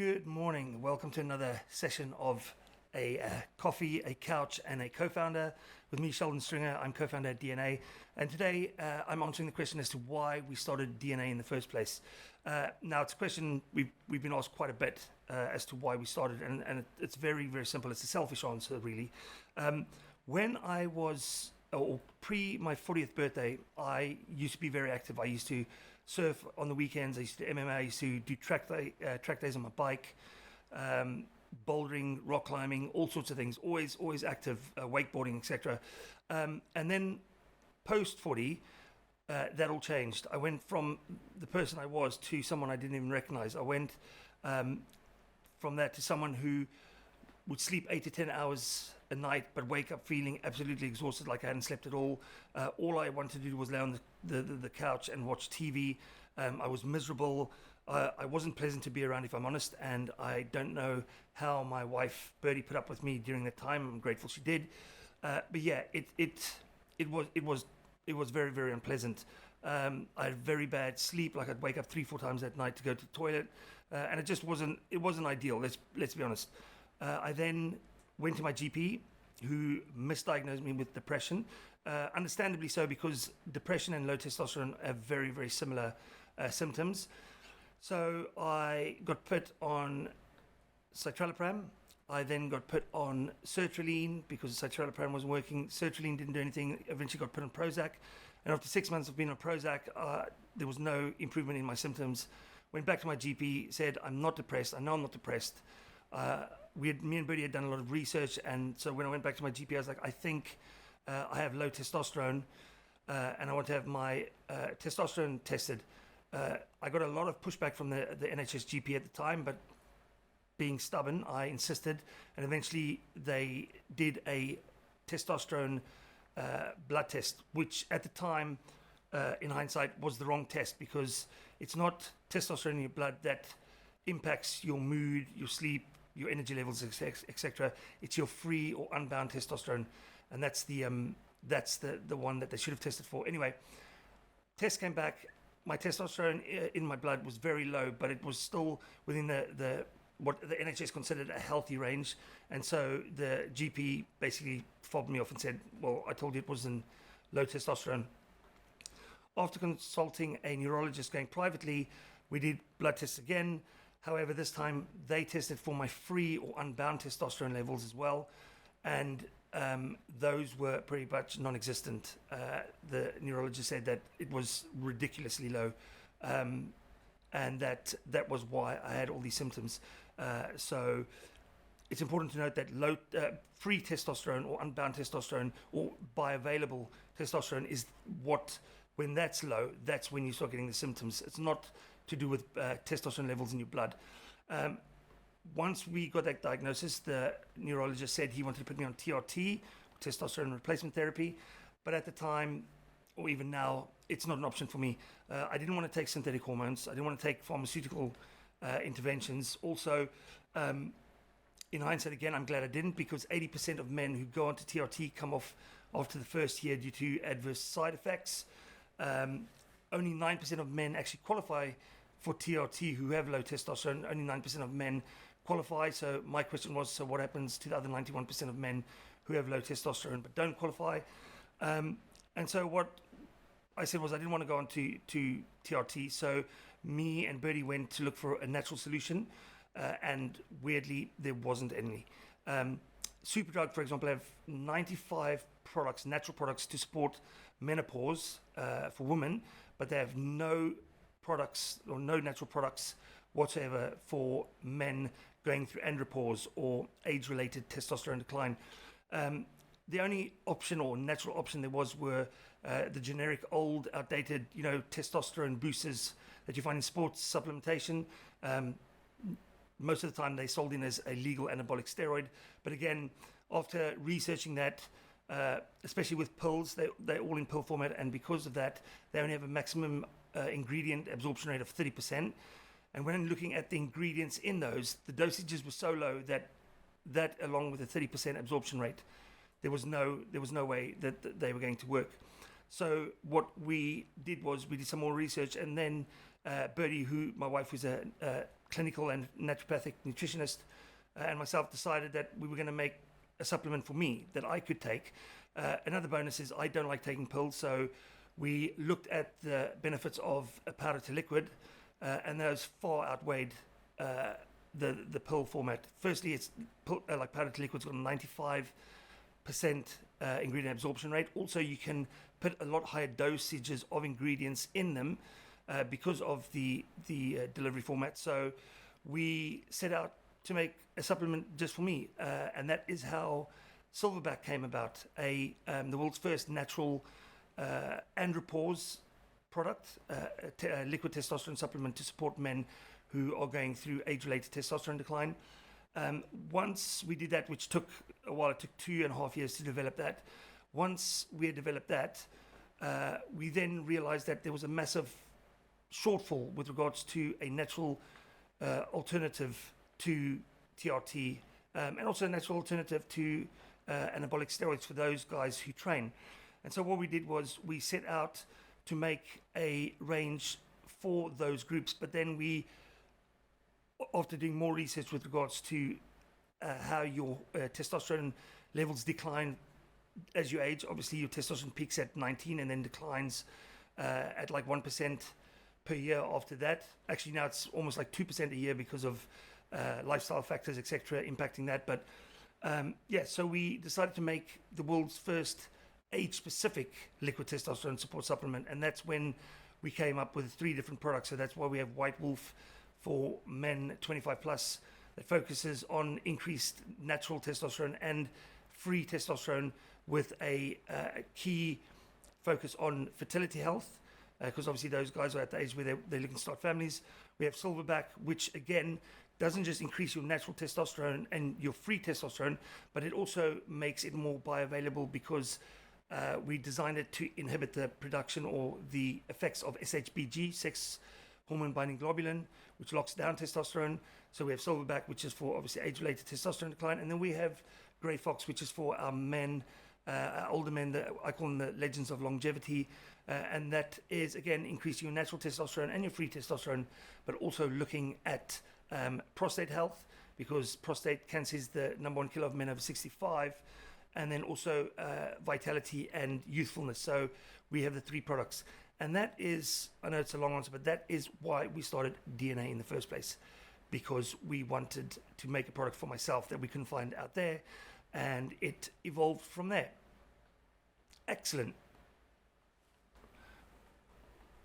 Good morning. Welcome to another session of a coffee, a couch, and a co-founder. With me, Sheldon Stringer. I'm co-founder at DNA, and today I'm answering the question as to why we started DNA in the first place. Now, it's a question we've been asked quite a bit as to why we started, and it's very, very simple. It's a selfish answer, really. When I was pre my 40th birthday, I used to be very active. I used to surf on the weekends. I used to do MMA. I used to do track days on my bike, bouldering, rock climbing, all sorts of things. Always active, wakeboarding, etc. And then post 40, that all changed. I went from the person I was to someone I didn't even recognize. I went from that to someone who would sleep 8 to 10 hours a night, but wake up feeling absolutely exhausted, like I hadn't slept at all. All I wanted to do was lay on the couch and watch TV. I was miserable. I wasn't pleasant to be around, if I'm honest, and I don't know how my wife Birdie put up with me during that time. I'm grateful she did. But yeah, it was very, very unpleasant. I had very bad sleep, like I'd wake up 3-4 times at night to go to the toilet, and it wasn't ideal. Let's be honest. I then went to my GP, who misdiagnosed me with depression, understandably so, because depression and low testosterone have very, very similar symptoms. So I got put on citalopram. I then got put on sertraline because citalopram wasn't working. Sertraline didn't do anything. Eventually got put on Prozac. And after 6 months of being on Prozac, there was no improvement in my symptoms. Went back to my GP, said, I'm not depressed. I know I'm not depressed. Me and Birdie had done a lot of research, and so when I went back to my GP, I was like, I think I have low testosterone, and I want to have my testosterone tested. I got a lot of pushback from the NHS GP at the time, but being stubborn, I insisted, and eventually they did a testosterone blood test, which at the time, in hindsight, was the wrong test, because it's not testosterone in your blood that impacts your mood, your sleep, your energy levels, etc. It's your free or unbound testosterone, and that's the one that they should have tested for. Anyway, test came back. My testosterone in my blood was very low, but it was still within the what the NHS considered a healthy range, and so the GP basically fobbed me off and said, "Well, I told you it wasn't low testosterone." After consulting a neurologist going privately, we did blood tests again. However, this time they tested for my free or unbound testosterone levels as well, and those were pretty much non-existent. The neurologist said that it was ridiculously low, and that was why I had all these symptoms. So it's important to note that low free testosterone or unbound testosterone or bioavailable testosterone is what, when that's low, that's when you start getting the symptoms. It's not to do with testosterone levels in your blood. Once we got that diagnosis, the neurologist said he wanted to put me on TRT, testosterone replacement therapy, but at the time, or even now, it's not an option for me. I didn't want to take synthetic hormones. I didn't want to take pharmaceutical interventions. Also, in hindsight, again, I'm glad I didn't, because 80% of men who go onto TRT come off after the first year due to adverse side effects. Only 9% of men actually qualify for TRT who have low testosterone. Only 9% of men qualify. So my question was, so what happens to the other 91% of men who have low testosterone but don't qualify? And so what I said was I didn't want to go on to TRT. So me and Birdie went to look for a natural solution. And weirdly, there wasn't any. Superdrug, for example, have 95 products, natural products to support menopause for women, but they have no products or no natural products whatsoever for men going through andropause or age-related testosterone decline. The only option or natural option there were the generic, old, outdated, testosterone boosters that you find in sports supplementation. Most of the time they sold in as a legal anabolic steroid. But again, after researching that, especially with pills, they're all in pill format, and because of that, they only have a maximum ingredient absorption rate of 30%. And when looking at the ingredients in those, the dosages were so low that along with a 30% absorption rate, there was no way that they were going to work. So what we did was we did some more research, and then Birdie, who my wife was a clinical and naturopathic nutritionist, and myself decided that we were going to make a supplement for me that I could take. Another bonus is I don't like taking pills, so we looked at the benefits of a powder to liquid, and those far outweighed the pill format. Firstly, it's like powder to liquid's got a 95% ingredient absorption rate. Also, you can put a lot higher dosages of ingredients in them because of the delivery format. So we set out to make a supplement just for me, and that is how Silverback came about, the world's first natural andropause product, a liquid testosterone supplement to support men who are going through age-related testosterone decline. Once we did that, which took a while, it took 2.5 years to develop that. Once we had developed that, we then realized that there was a massive shortfall with regards to a natural alternative to TRT, and also a natural alternative to anabolic steroids for those guys who train. And so what we did was we set out to make a range for those groups, but then we, after doing more research with regards to how your testosterone levels decline as you age, obviously your testosterone peaks at 19 and then declines at like 1% per year after that. Actually, now it's almost like 2% a year because of lifestyle factors, etc., impacting that. But so we decided to make the world's first age-specific liquid testosterone support supplement, and that's when we came up with 3 different products. So that's why we have White Wolf for men 25 plus that focuses on increased natural testosterone and free testosterone with a key focus on fertility health, because obviously those guys are at the age where they're looking to start families. We have Silverback, which again doesn't just increase your natural testosterone and your free testosterone, but it also makes it more bioavailable because we designed it to inhibit the production or the effects of SHBG, sex hormone binding globulin, which locks down testosterone. So we have Silverback, which is for obviously age-related testosterone decline, and then we have Grey Fox, which is for our men, our older men, I call them the legends of longevity, and that is again increasing your natural testosterone and your free testosterone, but also looking at prostate health, because prostate cancer is the number 1 killer of men over 65, and then also vitality and youthfulness. So we have the 3 products. And that is, I know it's a long answer, but that is why we started DNA in the first place, because we wanted to make a product for myself that we couldn't find out there, and it evolved from there. Excellent.